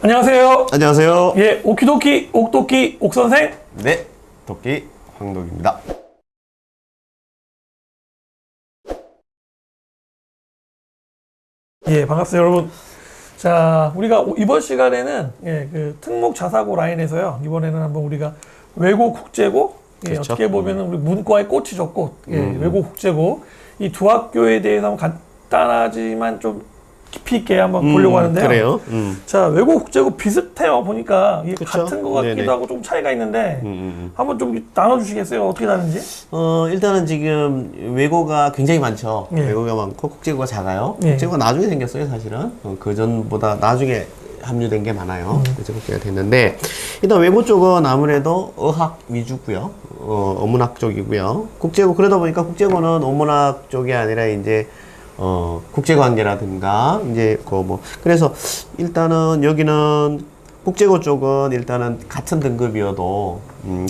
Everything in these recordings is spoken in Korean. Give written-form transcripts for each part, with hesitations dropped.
안녕하세요. 안녕하세요. 예, 오키도키 옥도끼 옥선생. 네, 도끼 황독입니다. 예, 반갑습니다, 여러분. 자, 우리가 이번 시간에는 그 특목 자사고 라인에서요. 이번에는 한번 우리가 외고 국제고, 그렇죠. 어떻게 보면은 우리 문과의 꽃이죠, 꽃. 외고 국제고 이 두 학교에 대해서 한번 간단하지만 좀 깊이 있게 한번 보려고 하는데요. 그래요. 자, 외고 국제고 비슷해요. 보니까 이게 그쵸? 같은 것 같기도 네네. 하고 좀 차이가 있는데 한번 좀 나눠주시겠어요? 어떻게 다른지? 일단은 지금 외고가 굉장히 많죠. 예. 외고가 많고 국제고가 작아요. 예. 국제고가 나중에 생겼어요, 사실은. 그 전보다 나중에 합류된 게 많아요. 그래서 국제가 됐는데, 일단 외고 쪽은 아무래도 어학 위주고요. 어문학 쪽이고요. 국제고, 그러다 보니까 국제고는 어문학 쪽이 아니라 이제 국제관계라든가, 이제, 그래서 일단은 여기는 국제고 쪽은 일단은 같은 등급이어도,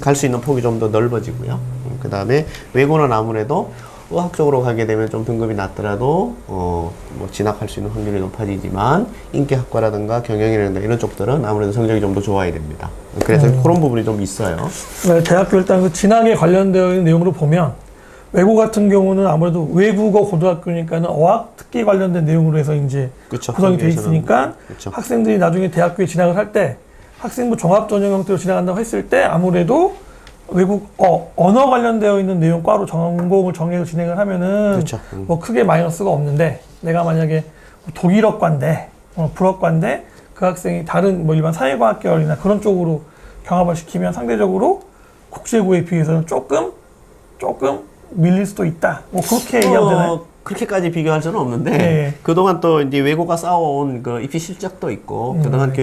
갈 수 있는 폭이 좀 더 넓어지고요. 그 다음에 외고는 아무래도 어학 쪽으로 가게 되면 좀 등급이 낮더라도, 진학할 수 있는 확률이 높아지지만, 인기학과라든가 경영이라든가 이런 쪽들은 아무래도 성적이 좀 더 좋아야 됩니다. 그래서 그런 부분이 좀 있어요. 네, 대학교 일단 그 진학에 관련되어 있는 내용으로 보면 외고 같은 경우는 아무래도 외국어 고등학교니까는 어학 특기 관련된 내용으로 해서 이제 그쵸. 구성이 돼 있으니까 그쵸. 학생들이 나중에 대학교에 진학을 할 때 학생부 종합 전형 형태로 진학한다고 했을 때 아무래도 외국 언어 관련되어 있는 내용 과로 전공을 정해서 진행을 하면은 그쵸. 뭐 크게 마이너스가 없는데 내가 만약에 독일어과인데 불어과인데 그 학생이 다른 뭐 일반 사회과학 계열이나 그런 쪽으로 경합을 시키면 상대적으로 국제고에 비해서는 조금 밀릴 수도 있다. 뭐 그렇게 얘기하면 되나요? 그렇게까지 비교할 수는 없는데, 네. 그동안 또 이제 외고가 쌓아온 그 입시 실적도 있고, 그동안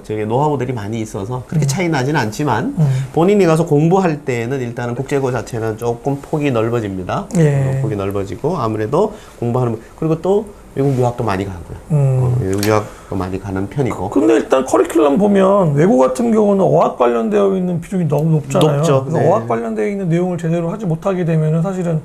저기 노하우들이 많이 있어서 그렇게 차이 나지는 않지만, 본인이 가서 공부할 때는 일단은 국제고 자체는 조금 폭이 넓어집니다. 예. 폭이 넓어지고, 아무래도 공부하는, 그리고 또 외국 유학도 많이 가고요. 외국 유학도 많이 가는 편이고. 근데 일단 커리큘럼 보면 외고 같은 경우는 어학 관련되어 있는 비중이 너무 높잖아요. 높죠. 그래서 네. 어학 관련되어 있는 내용을 제대로 하지 못하게 되면은 사실은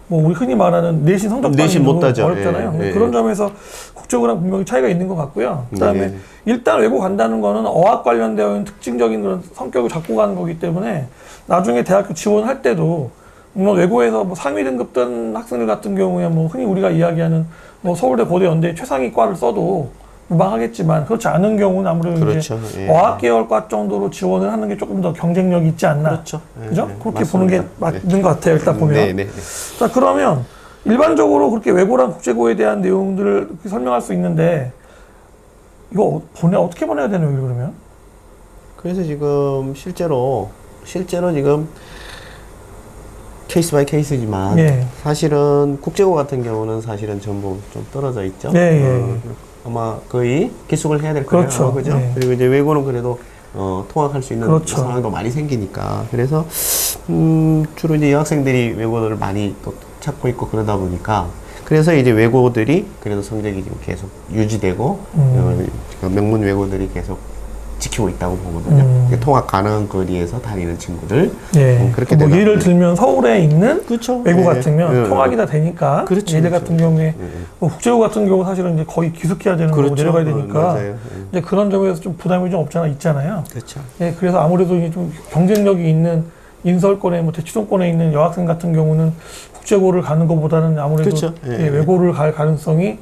뭐 우리 흔히 말하는 내신 성적 내신 못 따죠. 어렵잖아요. 예, 예. 그런 점에서 국제고랑 분명히 차이가 있는 것 같고요. 그다음에 네. 일단 외고 간다는 거는 어학 관련되어 있는 특징적인 그런 성격을 갖고 가는 거기 때문에 나중에 대학교 지원할 때도 물론 외고에서 뭐 상위 등급 든 학생들 같은 경우에 뭐 흔히 우리가 이야기하는 뭐 서울대, 고대, 연대 최상위 과를 써도 무방하겠지만 그렇지 않은 경우는 아무래도 그렇죠. 이제 예. 어학 계열과 정도로 지원을 하는 게 조금 더 경쟁력이 있지 않나. 그렇죠. 예, 그죠? 예, 그렇게 맞습니다. 보는 게 맞는 것 같아요. 일단 보면. 네, 네. 자, 그러면 일반적으로 그렇게 외고랑 국제고에 대한 내용들을 이렇게 설명할 수 있는데 이거 어떻게 보내야 되는 거예요, 그러면? 그래서 지금 실제로 지금 케이스 바이 케이스지만 예. 사실은 국제고 같은 경우는 사실은 전부 좀 떨어져 있죠. 예, 예. 아마 거의 기숙을 해야 될 거예요. 그렇죠. 그죠? 예. 그리고 이제 외고는 그래도 통학할 수 있는 그렇죠. 상황도 많이 생기니까 그래서 주로 이제 여학생들이 외고를 많이 또 찾고 있고 그러다 보니까 그래서 이제 외고들이 그래도 성적이 지금 계속 유지되고 명문 외고들이 계속 지키고 있다고 보거든요. 통학 가능 거리에서 다니는 친구들. 예. 그렇게 뭐 되다 예를 보면. 들면 서울에 있는 그렇죠. 외고 예. 같으면 예. 통학이 다 되니까 그렇죠, 얘들 그렇죠. 같은 경우에 뭐 국제고 같은 경우 사실은 이제 거의 기숙해야 되는 거고 그렇죠. 내려가야 되니까 맞아요. 이제 그런 점에서 좀 부담이 좀 없잖아 있잖아요. 그렇죠. 예, 그래서 아무래도 이제 좀 경쟁력이 있는 인서울권에 뭐 대치동권에 있는 여학생 같은 경우는 국제고를 가는 것보다는 아무래도 그렇죠. 예, 예, 외고를 갈 가능성이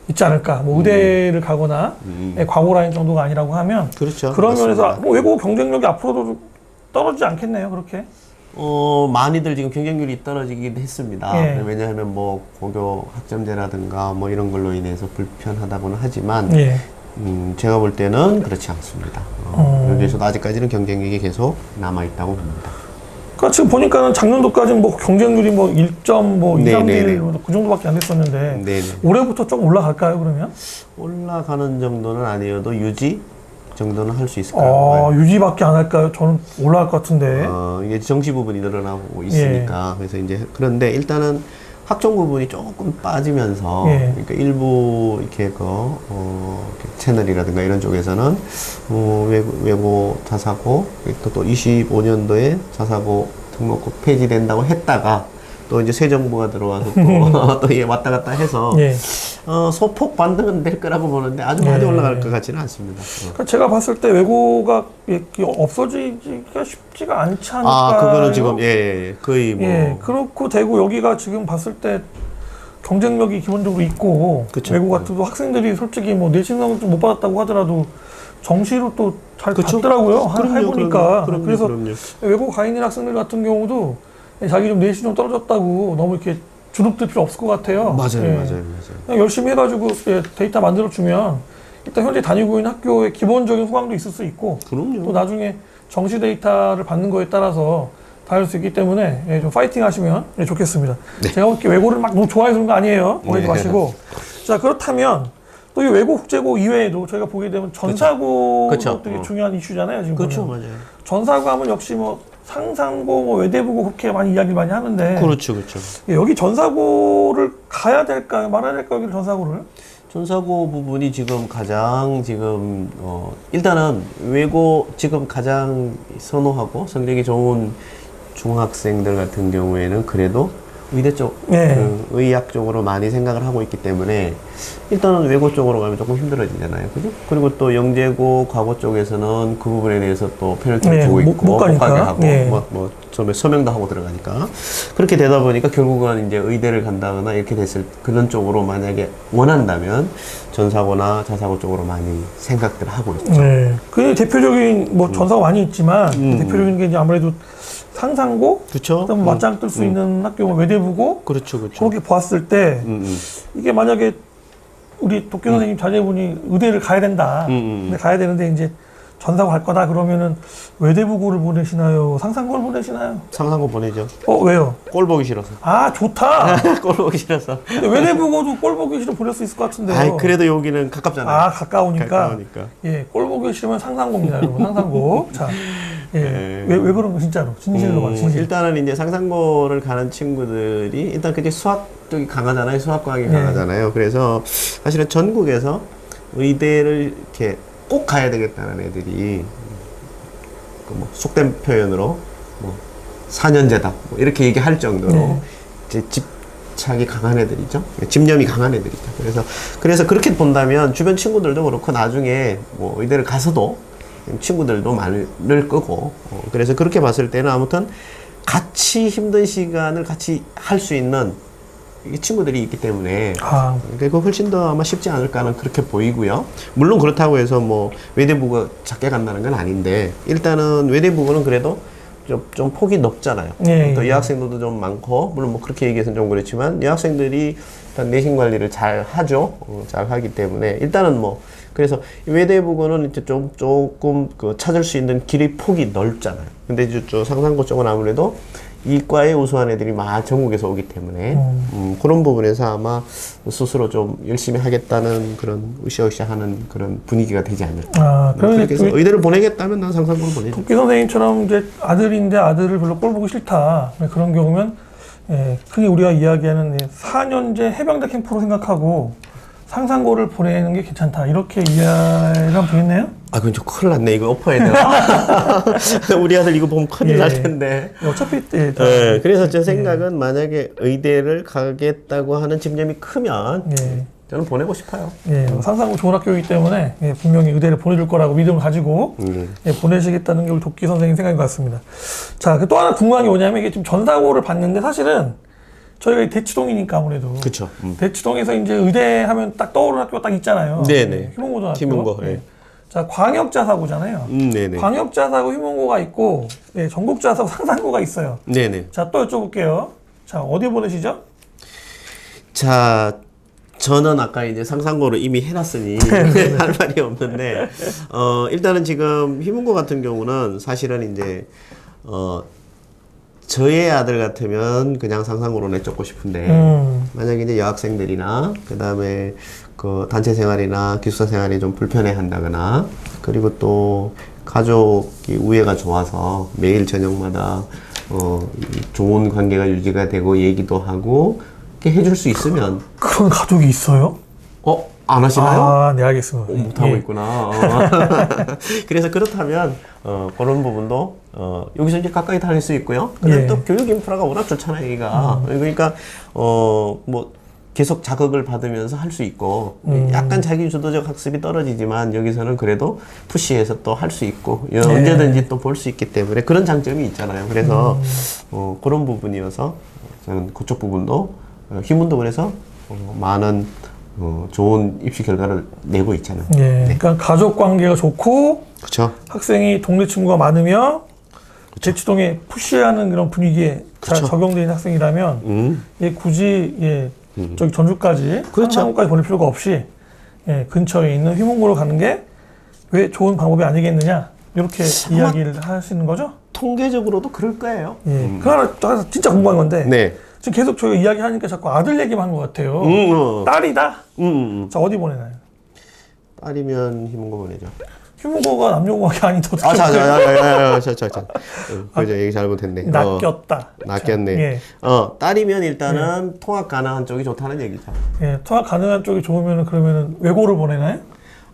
있지 않을까. 뭐 의대를 가거나 예, 과고 라인 정도가 아니라고 하면 그렇죠. 그런 면에서 맞습니다. 뭐 외고 경쟁력이 앞으로도 좀 떨어지지 않겠네요, 그렇게. 많이들 지금 경쟁률이 떨어지긴 했습니다. 예. 왜냐하면 뭐 고교 학점제라든가 뭐 이런 걸로 인해서 불편하다고는 하지만 예. 제가 볼 때는 그렇지 않습니다. 여기에서도 아직까지는 경쟁력이 계속 남아 있다고 봅니다. 그러니까 지금 보니까는 작년도까지는 뭐 경쟁률이 뭐 1점 뭐 2, 3대 1 네네네. 그 정도밖에 안 됐었는데 네네. 올해부터 좀 올라갈까요, 그러면? 올라가는 정도는 아니어도 유지 정도는 할 수 있을 거예요. 유지밖에 안 할까요? 저는 올라갈 것 같은데. 이게 정시 부분이 늘어나고 있으니까 그래서 이제 그런데 일단은 학종 부분이 조금 빠지면서 예. 그러니까 일부 이렇게 채널이라든가 이런 쪽에서는 외고 자사고 또 25년도에 자사고 등록금 폐지된다고 했다가 또 이제 새 정부가 들어와서 또, 또 이게 왔다 갔다 해서 예. 소폭 반등은 될 거라고 보는데 아주 많이 올라갈 것 같지는 않습니다. 그러니까 제가 봤을 때 외고가 없어지기가 쉽지가 않지 않을까. 아, 그거는 지금 거의 뭐 예, 그렇고 되고 여기가 지금 봤을 때 경쟁력이 기본적으로 있고 그쵸. 외고 같은 도 학생들이 솔직히 뭐 내신 성적 못 받았다고 하더라도 정시로 또 잘 그쵸. 받더라고요. 해보니까. 그럼요, 그래서 그럼요. 외고 가 있는 학생들 같은 경우도 자기 좀 내신 좀 떨어졌다고 너무 이렇게 주눅들 필요 없을 것 같아요. 맞아요, 예. 맞아요. 그냥 열심히 해가지고 데이터 만들어주면 일단 현재 다니고 있는 학교의 기본적인 소강도 있을 수 있고 그럼요. 또 나중에 정시 데이터를 받는 거에 따라서 다를 수 있기 때문에 좀 파이팅 하시면 좋겠습니다. 제가 이렇게 외고를 막 너무 좋아해서 그런 거 아니에요. 오해지 마시고. 자, 그렇다면 또 이 외고 국제고 이외에도 저희가 보게 되면 전사고도 그쵸. 되게 중요한 이슈잖아요. 지금 그렇죠, 보면. 맞아요. 전사고 하면 역시 뭐 상상고, 뭐 외대부고 그렇게 많이 이야기를 많이 하는데 그렇죠, 그렇죠. 여기 전사고를 가야 될까요? 말아야 될까요? 여기 전사고를? 전사고 부분이 지금 가장 지금 일단은 외고 지금 가장 선호하고 성적이 좋은 중학생들 같은 경우에는 그래도 의대 쪽, 네. 그 의학 쪽으로 많이 생각을 하고 있기 때문에 일단은 외고 쪽으로 가면 조금 힘들어지잖아요. 그죠? 그리고 또 영재고, 과고 쪽에서는 그 부분에 대해서 또 페널티를 네, 주고 못 있고, 가니까. 못 가게 하고, 네. 서명도 하고 들어가니까. 그렇게 되다 보니까 결국은 이제 의대를 간다거나 이렇게 됐을 그런 쪽으로 만약에 원한다면 전사고나 자사고 쪽으로 많이 생각들을 하고 있죠. 네. 그 대표적인 뭐 전사가 많이 있지만 대표적인 게 이제 아무래도 상상고, 그쵸? 그다음 맞짱 뜰 수 있는 학교 뭐 외대부고 그렇죠, 그렇죠. 그렇게 보았을 때 이게 만약에 우리 도쿄 선생님 자제분이 의대를 가야 된다. 근데 가야 되는데 이제 전사고 갈 거다 그러면은 외대부고를 보내시나요? 상상고를 보내시나요? 상상고 보내죠. 왜요? 꼴 보기 싫어서. 아, 좋다. 꼴 보기 싫어서. 근데 외대부고도 꼴 보기 싫으면 보낼 수 있을 것 같은데요. 아이, 그래도 여기는 가깝잖아요. 아, 가까우니까. 가까우니까. 예, 꼴 보기 싫으면 상상고입니다, 여러분. 상상고. 자, 예. 왜 그런 거 진짜로? 진실로 봐, 진실. 일단은 이제 상상고를 가는 친구들이 일단 그게 수학 쪽이 강하잖아요. 수학과학이 네. 강하잖아요. 그래서 사실은 전국에서 의대를 이렇게 꼭 가야 되겠다는 애들이 그 뭐 속된 표현으로 뭐 4년제다 뭐 이렇게 얘기할 정도로 네. 이제 집착이 강한 애들이죠. 집념이 강한 애들이죠. 그래서 그렇게 본다면 주변 친구들도 그렇고 나중에 뭐 의대를 가서도 친구들도 많을 거고 그래서 그렇게 봤을 때는 아무튼 같이 힘든 시간을 같이 할 수 있는 이 친구들이 있기 때문에 그러니까 훨씬 더 아마 쉽지 않을까는 그렇게 보이고요. 물론 그렇다고 해서 뭐 외대부가 작게 간다는 건 아닌데 일단은 외대부는 그래도 좀 폭이 높잖아요. 예, 또 예. 여학생들도 좀 많고 물론 뭐 그렇게 얘기해서는 좀 그렇지만 여학생들이 일단 내신 관리를 잘 하죠. 잘 하기 때문에 일단은 뭐 그래서 외대부고는 이제 조금 그 찾을 수 있는 길의 폭이 넓잖아요. 근데 이제 저 상상고 쪽은 아무래도 이과에 우수한 애들이 전국에서 오기 때문에 그런 부분에서 아마 스스로 좀 열심히 하겠다는 그런 으쌰으쌰하는 그런 분위기가 되지 않을까. 그러면 그래서 의대를 보내겠다면 난 상상고를 보내죠. 도끼 선생님처럼 이제 아들인데 아들을 별로 꼴 보기 싫다. 그런 경우면 흔히 우리가 이야기하는 4년제 해병대 캠프로 생각하고 상상고를 보내는 게 괜찮다. 이렇게 이해를 하면 되겠네요? 그건 좀 큰일 났네. 이거 엎어야 되나? 우리 아들 이거 보면 큰일 날 텐데. 어차피 그래서 제 생각은 만약에 의대를 가겠다고 하는 집념이 크면 저는 보내고 싶어요. 상상고 좋은 학교이기 때문에 분명히 의대를 보내줄 거라고 믿음을 가지고 보내시겠다는 게 우리 도끼 선생님 생각인 것 같습니다. 자, 또 하나 궁금한 게 뭐냐면 이게 지금 전사고를 봤는데 사실은 저희가 대치동이니까 아무래도. 그쵸. 대치동에서 이제 의대 하면 딱 떠오르는 학교가 딱 있잖아요. 네네. 휴문고등학교. 휴문고, 자, 광역자사고잖아요. 네네. 광역자사고 휴문고가 있고, 전국자사고 상상고가 있어요. 네네. 자, 또 여쭤볼게요. 자, 어디 보내시죠? 자, 저는 아까 이제 상상고를 이미 해놨으니 할 말이 없는데, 일단은 지금 휴문고 같은 경우는 사실은 이제, 저의 아들 같으면 그냥 상상고로 내쫓고 싶은데 만약에 이제 여학생들이나 그 다음에 그 단체 생활이나 기숙사 생활이 좀 불편해 한다거나 그리고 또 가족이 우애가 좋아서 매일 저녁마다 좋은 관계가 유지가 되고 얘기도 하고 이렇게 해줄 수 있으면 그런 가족이 있어요? 안 하시나요? 아, 네, 알겠습니다. 못하고 예. 있구나. 그래서 그렇다면 그런 부분도 여기서 이제 가까이 다닐 수 있고요. 그다음 예. 또 교육 인프라가 워낙 좋잖아요, 여기가. 그러니까 뭐 계속 자극을 받으면서 할 수 있고 약간 자기 주도적 학습이 떨어지지만 여기서는 그래도 푸시해서 또 할 수 있고 언제든지 또 볼 수 있기 때문에 그런 장점이 있잖아요. 그래서 그런 부분이어서 저는 그쪽 부분도 휘문도 그래서 많은 좋은 입시 결과를 내고 있잖아요. 예. 그러니까 가족 관계가 좋고 그렇죠. 학생이 동네 친구가 많으며 대치동에 푸시하는 그런 분위기에 잘 그쵸. 적용되는 학생이라면 예, 굳이 예, 저기 전주까지 그렇죠. 상상고까지 보낼 필요가 없이 예, 근처에 있는 휘문고로 가는 게 왜 좋은 방법이 아니겠느냐 이렇게 이야기를 하시는 거죠? 통계적으로도 그럴 거예요. 예. 그 하나 진짜 궁금한 건데 네. 지금 계속 저희가 이야기하니까 자꾸 아들 얘기만 한 것 같아요. 딸이다? 자, 어디 보내나요? 딸이면 휘문고 보내죠. 휴무고가 남녀공학이 아닌데 어떻게 그죠, 얘기 잘못했네. 낚였다. 낚였네. 예. 딸이면 일단은 통학 가능한 쪽이 좋다는 얘기죠. 예, 통학 가능한 쪽이 좋으면 그러면 외고를 보내나요?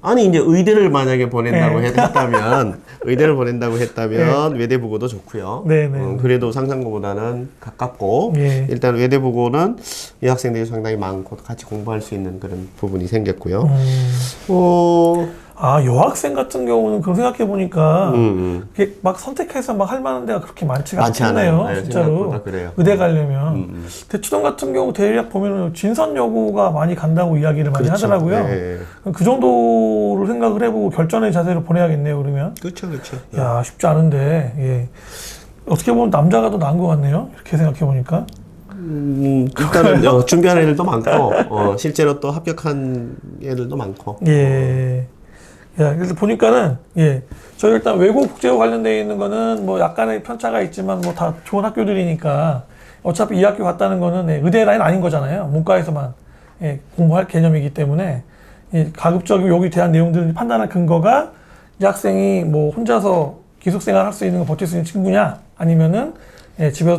아니 이제 의대를 만약에 보낸다고 네. 했다면 의대를 보낸다고 했다면 외대부고도 좋고요. 네네. 그래도 상상고보다는 가깝고 예. 일단 외대부고는 이 학생들이 상당히 많고 같이 공부할 수 있는 그런 부분이 생겼고요. 아, 여학생 같은 경우는 그런 생각해 보니까 음. 막 선택해서 막 할 만한 데가 그렇게 많지가 많지 않네요. 않아요. 네, 진짜로. 생각보다 그래요. 의대 가려면 대치동 같은 경우 대략 보면은 진선여고가 많이 간다고 이야기를 많이 그렇죠. 하더라고요. 네. 그럼 그 정도를 생각을 해보고 결전의 자세로 보내야겠네요. 그러면. 그렇죠, 그렇죠. 야, 쉽지 않은데. 예. 어떻게 보면 남자가 더 나은 것 같네요. 이렇게 생각해 보니까. 일단은 준비한 애들도 많고 실제로 또 합격한 애들도 많고. 예. 야, 그래서 보니까는, 예. 저희 일단 외고 국제고 관련되어 있는 거는 뭐 약간의 편차가 있지만 뭐 다 좋은 학교들이니까 어차피 이 학교 갔다는 거는 예, 의대 라인 아닌 거잖아요. 문과에서만 예, 공부할 개념이기 때문에 예, 가급적이고 여기 대한 내용들을 판단할 근거가 이 학생이 뭐 혼자서 기숙생활 할 수 있는 거 버틸 수 있는 친구냐 아니면은 예, 집에서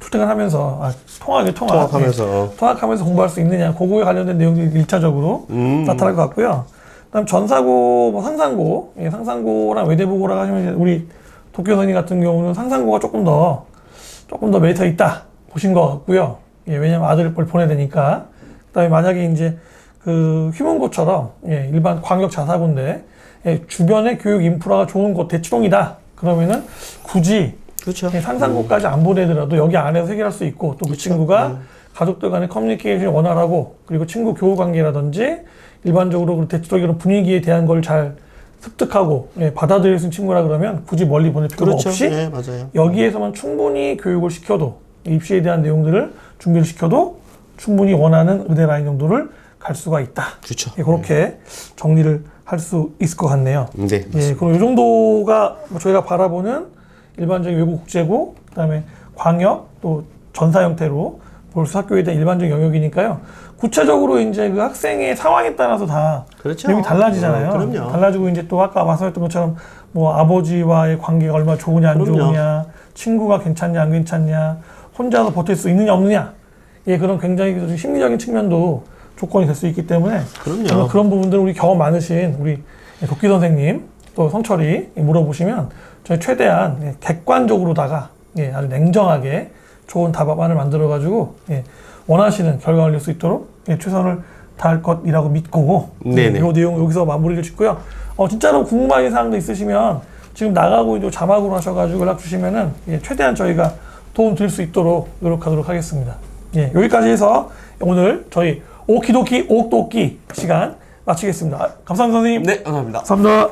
출퇴근 하면서 통학하면서 통학하면서 공부할 수 있느냐 그거에 관련된 내용들이 일차적으로 나타날 것 같고요. 그다음 전사고, 뭐 상상고, 예, 상상고랑 외대부고라 하시면 이제 우리 도쿄 선생님 같은 경우는 상상고가 조금 더 메리트가 있다 보신 것 같고요. 예, 왜냐면 아들을 보내야 되니까. 그다음에 만약에 이제 그 휘문고처럼 예, 일반 광역 자사고인데 예, 주변의 교육 인프라가 좋은 곳 대치동이다. 그러면은 굳이 그렇죠. 예, 상상고까지 안 보내더라도 여기 안에서 해결할 수 있고 또 그 친구가 가족들 간의 커뮤니케이션이 원활하고 그리고 친구 교우 관계라든지 일반적으로 그 대체적인 분위기에 대한 걸 잘 습득하고 예, 받아들일 수 있는 친구라 그러면 굳이 멀리 보낼 필요가 그렇죠. 없이 네, 맞아요. 여기에서만 충분히 교육을 시켜도 입시에 대한 내용들을 준비를 시켜도 충분히 원하는 의대 라인 정도를 갈 수가 있다. 그렇죠. 예, 그렇게 정리를 할 수 있을 것 같네요. 네. 예, 그럼 이 정도가 뭐 저희가 바라보는 일반적인 외국 국제고, 그다음에 광역 또 전사 형태로 볼수 학교에 대한 일반적인 영역이니까요. 구체적으로 이제 그 학생의 상황에 따라서 다 그렇죠. 내용이 달라지잖아요. 그럼요. 달라지고 이제 또 아까 말씀했던 것처럼 뭐 아버지와의 관계가 얼마나 좋으냐 안 그럼요. 좋으냐, 친구가 괜찮냐 안 괜찮냐, 혼자서 버틸 수 있느냐 없느냐, 예, 그런 굉장히 좀 심리적인 측면도 조건이 될 수 있기 때문에 그럼요. 그런 부분들을 우리 경험 많으신 우리 도끼 선생님 또 성철이 물어보시면 저희 최대한 예, 객관적으로다가 예, 아주 냉정하게 좋은 답안을 만들어가지고 예, 원하시는 결과를 낼 수 있도록 예, 최선을 다할 것이라고 믿고 이 내용 여기서 마무리를 짓고요. 진짜로 궁금한 사항도 있으시면 지금 나가고 이제 자막으로 하셔가지고 연락 주시면은 예, 최대한 저희가 도움 드릴 수 있도록 노력하도록 하겠습니다. 예, 여기까지 해서 오늘 저희 오키도키 옥도끼 시간 마치겠습니다. 감사합니다, 선생님. 네, 감사합니다. 감사합니다.